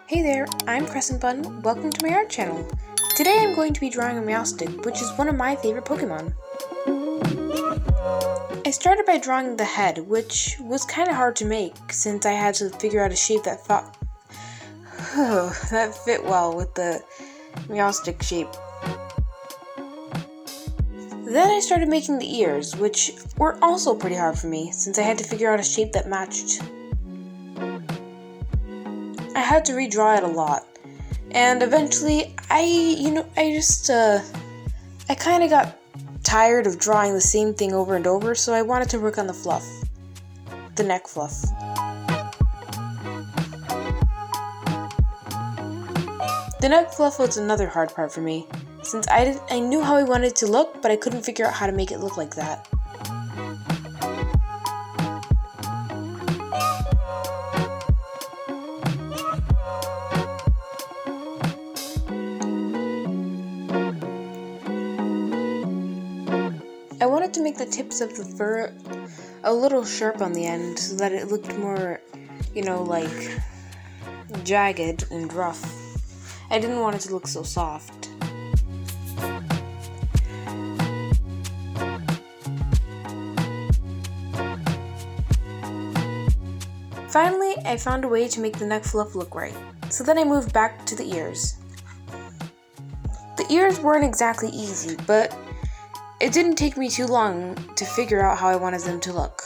Hey there, I'm Crescent Bun. Welcome to my art channel. Today I'm going to be drawing a Meowstic, which is one of my favorite Pokemon. I started by drawing the head, which was kind of hard to make since I had to figure out a shape that fit well with the Meowstic shape. Then I started making the ears, which were also pretty hard for me since I had to figure out a shape that matched. I had to redraw it a lot. And eventually, I kind of got tired of drawing the same thing over and over, so I wanted to work on the fluff. The neck fluff. The neck fluff was another hard part for me, since I knew how I wanted it to look, but I couldn't figure out how to make it look like that. I wanted to make the tips of the fur a little sharp on the end so that it looked more, like jagged and rough. I didn't want it to look so soft. Finally, I found a way to make the neck fluff look right, so then I moved back to the ears. The ears weren't exactly easy, but it didn't take me too long to figure out how I wanted them to look.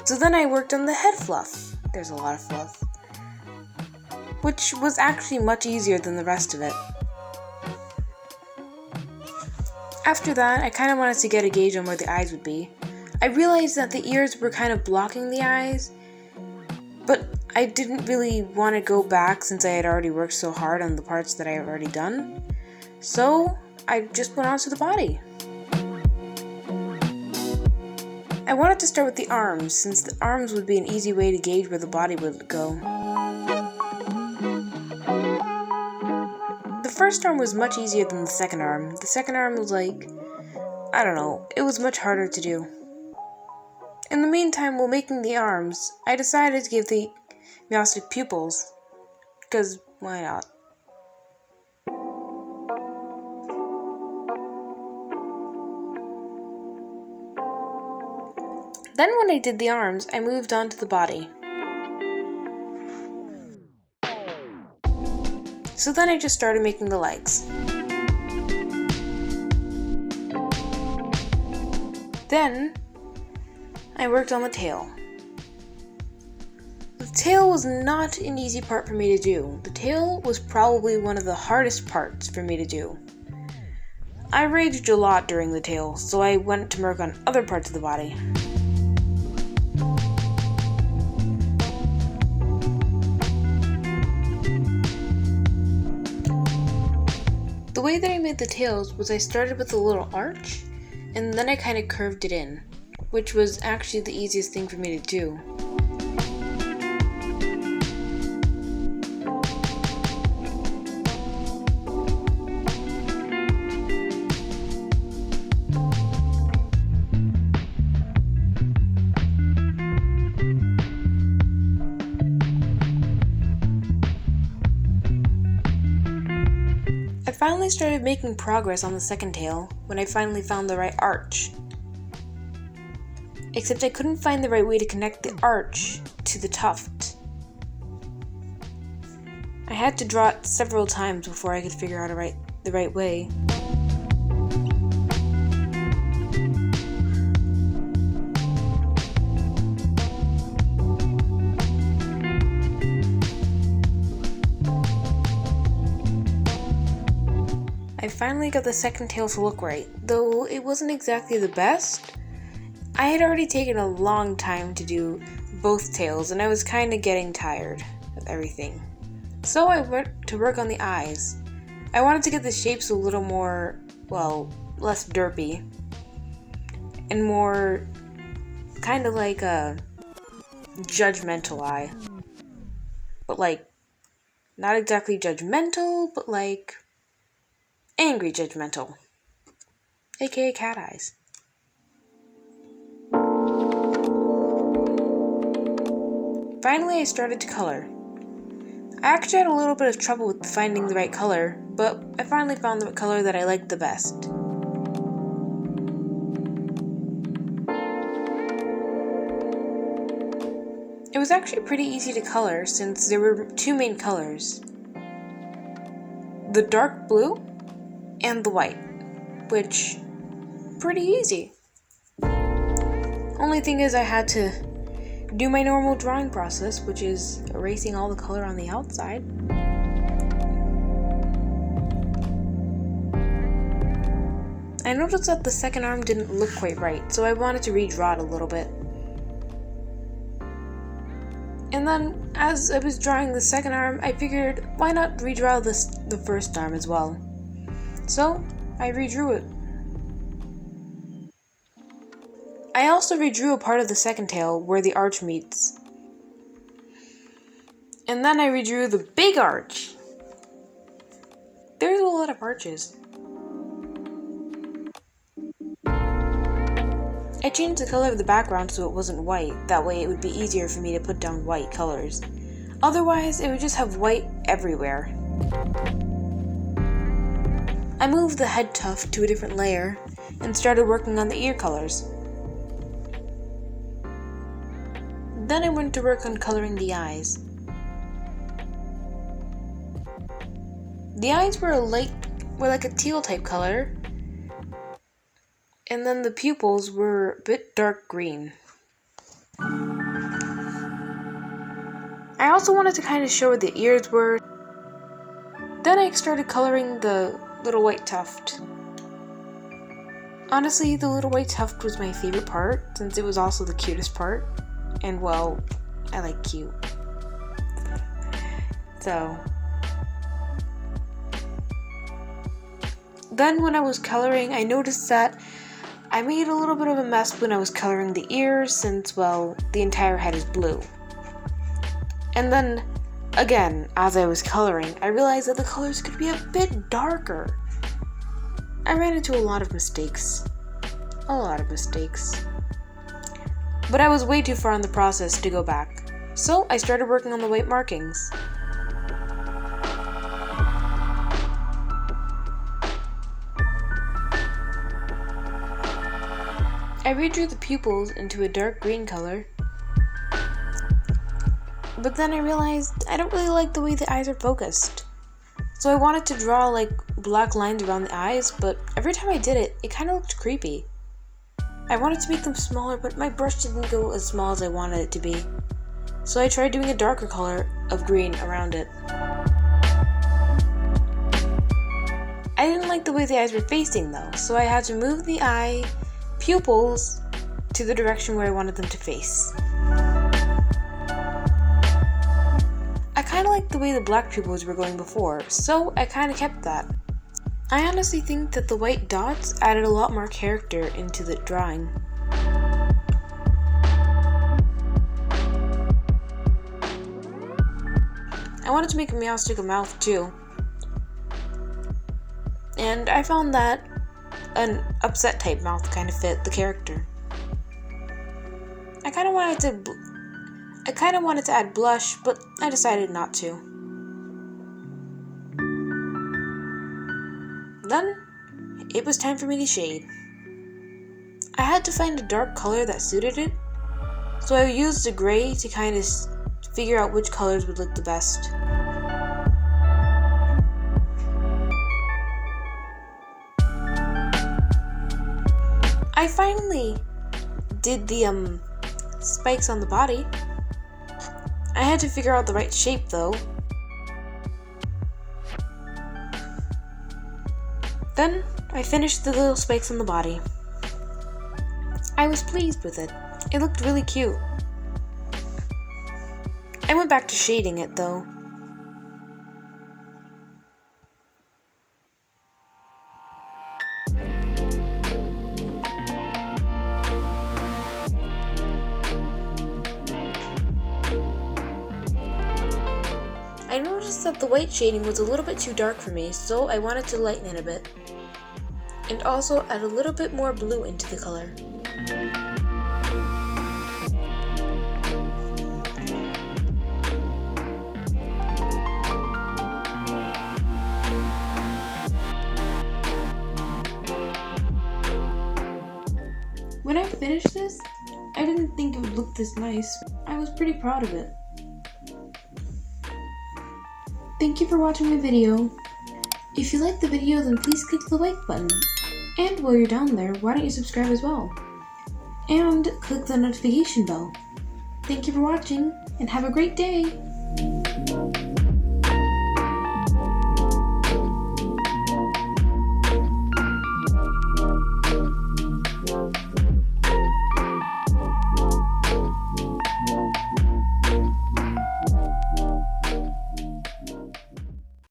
So then I worked on the head fluff. There's a lot of fluff. Which was actually much easier than the rest of it. After that, I kind of wanted to get a gauge on where the eyes would be. I realized that the ears were kind of blocking the eyes, but I didn't really want to go back since I had already worked so hard on the parts that I had already done. So I just went on to the body. I wanted to start with the arms, since the arms would be an easy way to gauge where the body would go. The first arm was much easier than the second arm. The second arm was it was much harder to do. In the meantime, while making the arms, I decided to give the Meowstic pupils, because why not? Then when I did the arms, I moved on to the body. So then I just started making the legs. Then I worked on the tail. The tail was not an easy part for me to do. The tail was probably one of the hardest parts for me to do. I raged a lot during the tail, so I went to work on other parts of the body. The way that I made the tails was I started with a little arch, and then I kind of curved it in, which was actually the easiest thing for me to do. I finally started making progress on the second tail when I finally found the right arch. Except I couldn't find the right way to connect the arch to the tuft. I had to draw it several times before I could figure out the right way. I finally got the second tail to look right, though it wasn't exactly the best. I had already taken a long time to do both tails, and I was kind of getting tired of everything. So I went to work on the eyes. I wanted to get the shapes a little more, less derpy, and more kind of like a judgmental eye. But not exactly judgmental, but angry judgmental, aka cat eyes. Finally, I started to color. I actually had a little bit of trouble with finding the right color, but I finally found the color that I liked the best. It was actually pretty easy to color since there were two main colors. The dark blue and the white, which pretty easy. Only thing is I had to do my normal drawing process, which is erasing all the color on the outside. I noticed that the second arm didn't look quite right, so I wanted to redraw it a little bit. And then, as I was drawing the second arm, I figured, why not redraw the first arm as well? So, I redrew it. I also redrew a part of the second tail where the arch meets. And then I redrew the big arch. There's a lot of arches. I changed the color of the background so it wasn't white, that way it would be easier for me to put down white colors. Otherwise, it would just have white everywhere. I moved the head tuft to a different layer and started working on the ear colors. Then I went to work on coloring the eyes. The eyes were like a teal type color, and then the pupils were a bit dark green. I also wanted to kind of show where the ears were. Then I started coloring the little white tuft. Honestly, the little white tuft was my favorite part, since it was also the cutest part. And well, I like cute. So. Then when I was coloring, I noticed that I made a little bit of a mess when I was coloring the ears, since, well, the entire head is blue. And then, again, as I was coloring, I realized that the colors could be a bit darker. I ran into a lot of mistakes. But I was way too far in the process to go back. So I started working on the white markings. I redrew the pupils into a dark green color. But then I realized I don't really like the way the eyes are focused. So I wanted to draw like black lines around the eyes, but every time I did it, it kind of looked creepy. I wanted to make them smaller, but my brush didn't go as small as I wanted it to be. So I tried doing a darker color of green around it. I didn't like the way the eyes were facing though, so I had to move the eye pupils to the direction where I wanted them to face. I kind of liked the way the black pupils were going before, so I kind of kept that. I honestly think that the white dots added a lot more character into the drawing. I wanted to make a Meowstic a mouth too. And I found that an upset type mouth kind of fit the character. I kind of wanted to add blush, but I decided not to. Then, it was time for me to shade. I had to find a dark color that suited it, so I used a gray to kind of figure out which colors would look the best. I finally did the spikes on the body. I had to figure out the right shape though. Then I finished the little spikes on the body. I was pleased with it. It looked really cute. I went back to shading it though. I noticed that the white shading was a little bit too dark for me, so I wanted to lighten it a bit. And also add a little bit more blue into the color. looked this nice. I was pretty proud of it. Thank you for watching my video. If you liked the video, then please click the like button. And while you're down there, why don't you subscribe as well? And click the notification bell. Thank you for watching, and have a great day!